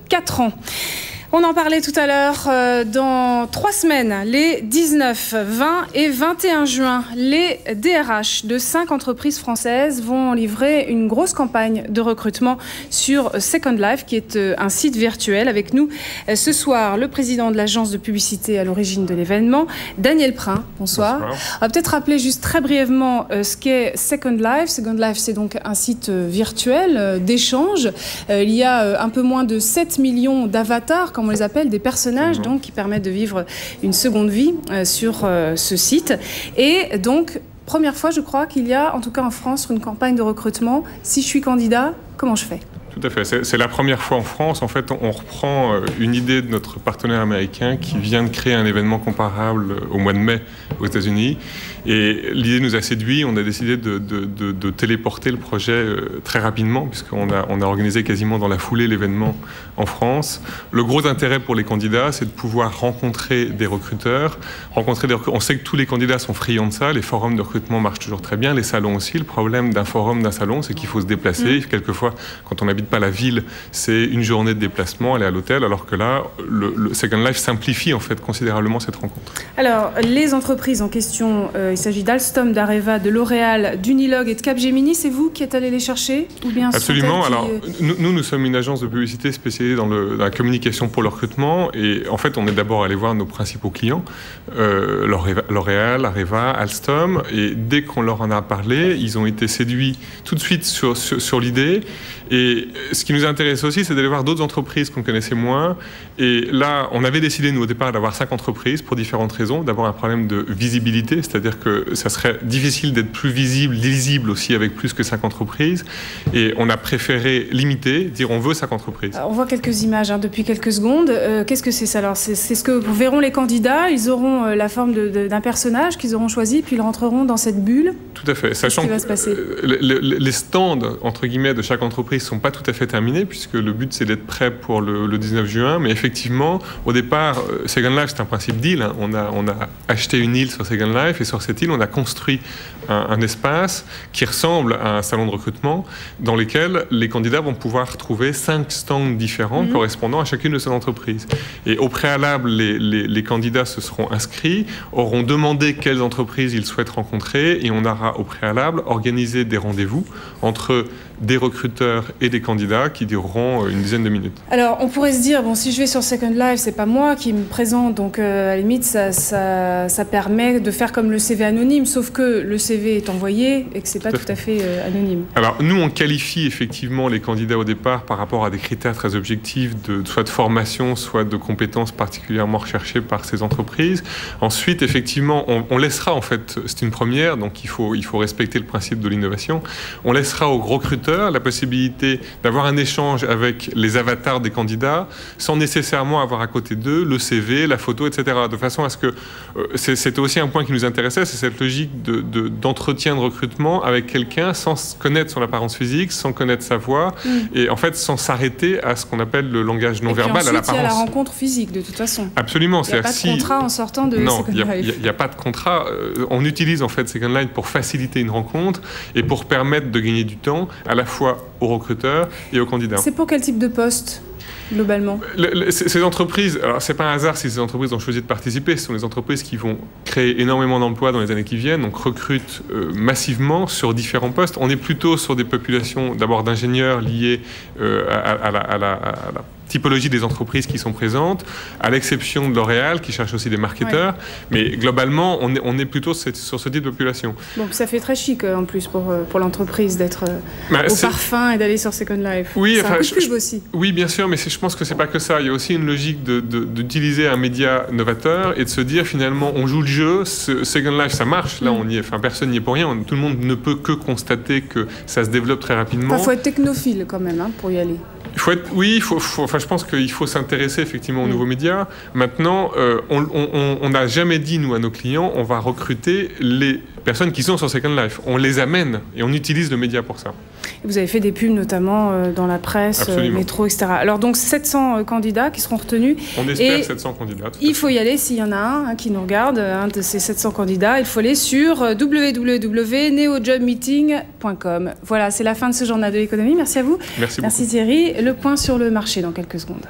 4 ans. On en parlait tout à l'heure, dans 3 semaines, les 19, 20 et 21 juin, les DRH de 5 entreprises françaises vont livrer une grosse campagne de recrutement sur Second Life, qui est un site virtuel. Avec nous ce soir, le président de l'agence de publicité à l'origine de l'événement, Daniel Prin. Bonsoir. Bonsoir. On va peut-être rappeler juste très brièvement ce qu'est Second Life. Second Life, c'est donc un site virtuel d'échange. Il y a un peu moins de 7 millions d'avatars, comme on les appelle, des personnages donc, qui permettent de vivre une seconde vie sur ce site. Et donc, première fois, je crois qu'il y a, en tout cas en France, une campagne de recrutement. Si je suis candidat, comment je fais ? Tout à fait. C'est la première fois en France. En fait, on reprend une idée de notre partenaire américain qui vient de créer un événement comparable au mois de mai aux États-Unis. Et l'idée nous a séduit. On a décidé de téléporter le projet très rapidement, puisqu'on a organisé quasiment dans la foulée l'événement en France. Le gros intérêt pour les candidats, c'est de pouvoir rencontrer des recruteurs. On sait que tous les candidats sont friands de ça. Les forums de recrutement marchent toujours très bien. Les salons aussi. Le problème d'un forum, d'un salon, c'est qu'il faut se déplacer. Quelquefois, quand on habite pas la ville, c'est une journée de déplacement, aller à l'hôtel, alors que là, le Second Life simplifie en fait considérablement cette rencontre. Alors, les entreprises en question, il s'agit d'Alstom, d'Areva, de L'Oréal, d'Unilogue et de Capgemini. C'est vous qui êtes allé les chercher ou bien Absolument. Alors, nous sommes une agence de publicité spécialisée dans la communication pour le recrutement, et en fait, on est d'abord allé voir nos principaux clients, L'Oréal, Areva, Alstom, et dès qu'on leur en a parlé, ils ont été séduits tout de suite sur l'idée. Et ce qui nous intéresse aussi, c'est d'aller voir d'autres entreprises qu'on connaissait moins. Et là, on avait décidé, nous, au départ, d'avoir 5 entreprises pour différentes raisons. D'abord, un problème de visibilité, c'est-à-dire que ça serait difficile d'être plus visible, lisible aussi avec plus que 5 entreprises. Et on a préféré limiter, dire on veut 5 entreprises. On voit quelques images depuis quelques secondes. Qu'est-ce que c'est ça alors? C'est ce que verront les candidats. Ils auront la forme d'un personnage qu'ils auront choisi, puis ils rentreront dans cette bulle. Tout à fait. Sachant que les stands, entre guillemets, de chaque entreprise ne sont pas tout à fait terminés, puisque le but c'est d'être prêt pour le 19 juin. Mais effectivement, au départ, Second Life, c'est un principe d'île. Hein. On a acheté une île sur Second Life, et sur cette île, on a construit un espace qui ressemble à un salon de recrutement, dans lequel les candidats vont pouvoir trouver 5 stands différents correspondant à chacune de ces entreprises. Et au préalable, les candidats se seront inscrits, auront demandé quelles entreprises ils souhaitent rencontrer, et on aura au préalable organisé des rendez-vous entre des recruteurs et des candidats qui dureront une dizaine de minutes. Alors, on pourrait se dire, bon, si je vais sur Second Life, c'est pas moi qui me présente, donc à la limite, ça permet de faire comme le CV anonyme, sauf que le CV est envoyé et que c'est pas tout à fait anonyme. Alors, nous, on qualifie effectivement les candidats au départ par rapport à des critères très objectifs, soit de formation, soit de compétences particulièrement recherchées par ces entreprises. Ensuite, effectivement, on laissera, en fait, c'est une première, donc il faut respecter le principe de l'innovation, on laissera aux recruteurs la possibilité d'avoir un échange avec les avatars des candidats sans nécessairement avoir à côté d'eux le CV, la photo, etc. De façon à ce que c'était aussi un point qui nous intéressait, c'est cette logique d'entretien de recrutement avec quelqu'un sans connaître son apparence physique, sans connaître sa voix, et en fait sans s'arrêter à ce qu'on appelle le langage non verbal, à l'apparence. Il y a la rencontre physique de toute façon. Absolument. Il n'y a pas de contrat en sortant de Second Life. Non, il n'y a pas de contrat. On utilise en fait Second Life pour faciliter une rencontre et pour permettre de gagner du temps à la fois aux recruteurs et aux candidats. C'est pour quel type de poste globalement? Ces entreprises, alors c'est pas un hasard si ces entreprises ont choisi de participer, ce sont les entreprises qui vont créer énormément d'emplois dans les années qui viennent, donc recrutent massivement sur différents postes. On est plutôt sur des populations d'abord d'ingénieurs liés à la typologie des entreprises qui sont présentes, à l'exception de L'Oréal qui cherche aussi des marketeurs, mais globalement on est plutôt sur ce type de population. Donc ça fait très chic en plus pour l'entreprise d'être au parfum et d'aller sur Second Life. Oui, c'est un coup de pub aussi. Oui, bien sûr, mais je pense que c'est pas que ça. Il y a aussi une logique d'utiliser un média novateur et de se dire finalement on joue le jeu, Second Life ça marche, là on y est, enfin personne n'y est pour rien, tout le monde ne peut que constater que ça se développe très rapidement. Il faut être technophile quand même pour y aller. Je pense qu'il faut s'intéresser effectivement aux nouveaux médias. Maintenant, on n'a jamais dit, nous, à nos clients, on va recruter les personnes qui sont sur Second Life. On les amène et on utilise le média pour ça. Vous avez fait des pubs notamment dans la presse, métro, etc. Alors donc 700 candidats qui seront retenus. On espère 700 candidats. Il faut y aller s'il y en a un qui nous regarde, un de ces 700 candidats. Il faut aller sur www.neojobmeeting.com. Voilà, c'est la fin de ce journal de l'économie. Merci à vous. Merci beaucoup. Merci Thierry. Le point sur le marché dans quelques secondes.